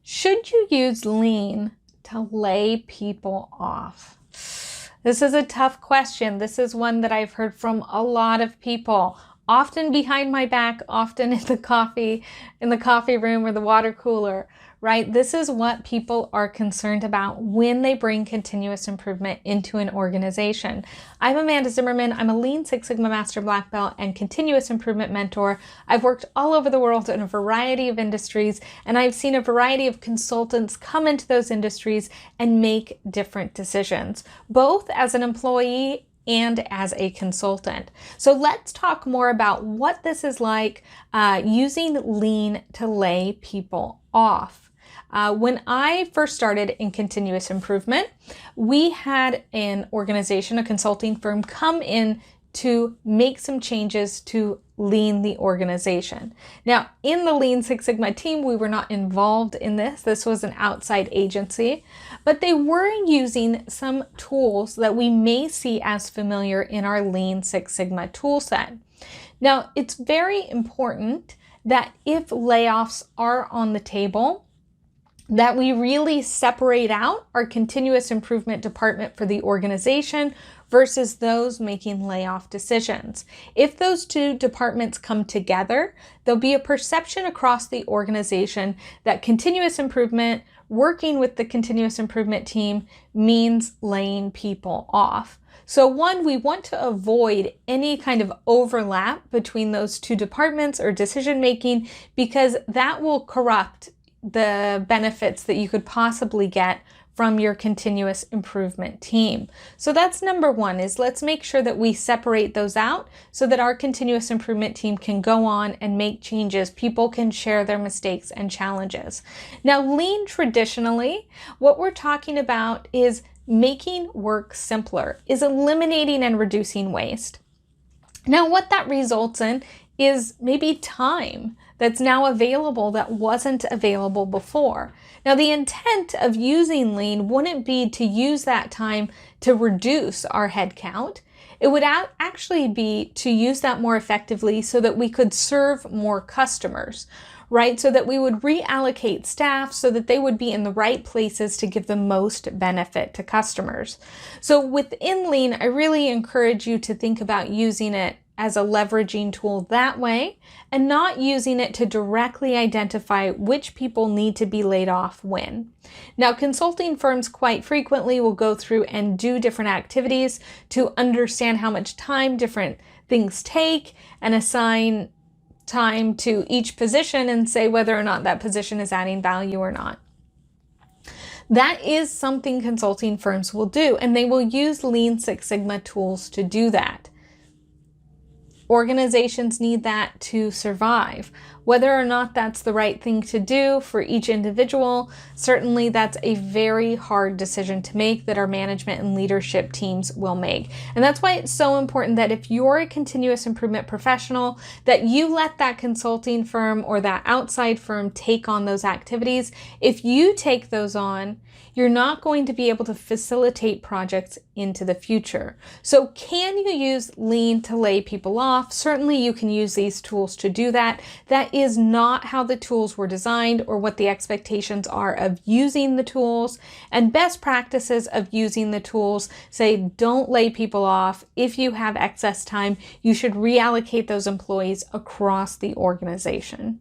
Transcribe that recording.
Should you use lean to lay people off? This is a tough question. This is one that I've heard from a lot of people, often behind my back, often in the coffee room or the water cooler, right? This is what people are concerned about when they bring continuous improvement into an organization. I'm Amanda Zimmerman. I'm a Lean Six Sigma Master Black Belt and continuous improvement mentor. I've worked all over the world in a variety of industries, and I've seen a variety of consultants come into those industries and make different decisions, both as an employee and as a consultant. So let's talk more about what this is like using lean to lay people off. When I first started in continuous improvement, we had an organization, a consulting firm, come in to make some changes to lean the organization. Now, in the Lean Six Sigma team, we were not involved in this. This was an outside agency, but they were using some tools that we may see as familiar in our Lean Six Sigma tool set. Now, it's very important that if layoffs are on the table, that we really separate out our continuous improvement department for the organization versus those making layoff decisions. If those two departments come together, there'll be a perception across the organization that continuous improvement, working with the continuous improvement team, means laying people off. So one, we want to avoid any kind of overlap between those two departments or decision making, because that will corrupt the benefits that you could possibly get from your continuous improvement team. So that's number one, is let's make sure that we separate those out so that our continuous improvement team can go on and make changes. People can share their mistakes and challenges. Now, lean traditionally, what we're talking about is making work simpler, is eliminating and reducing waste. Now, what that results in is maybe time that's now available that wasn't available before. Now, the intent of using lean wouldn't be to use that time to reduce our headcount. It would actually be to use that more effectively so that we could serve more customers, right? So that we would reallocate staff so that they would be in the right places to give the most benefit to customers. So within lean, I really encourage you to think about using it as a leveraging tool that way, and not using it to directly identify which people need to be laid off when. Now, consulting firms quite frequently will go through and do different activities to understand how much time different things take and assign time to each position and say whether or not that position is adding value or not. That is something consulting firms will do, and they will use Lean Six Sigma tools to do that. Organizations need that to survive. Whether or not that's the right thing to do for each individual, certainly that's a very hard decision to make that our management and leadership teams will make. And that's why it's so important that if you're a continuous improvement professional, that you let that consulting firm or that outside firm take on those activities. If you take those on, you're not going to be able to facilitate projects into the future. So can you use lean to lay people off? Certainly you can use these tools to do that. That is not how the tools were designed or what the expectations are of using the tools. And best practices of using the tools say don't lay people off. If you have excess time, you should reallocate those employees across the organization.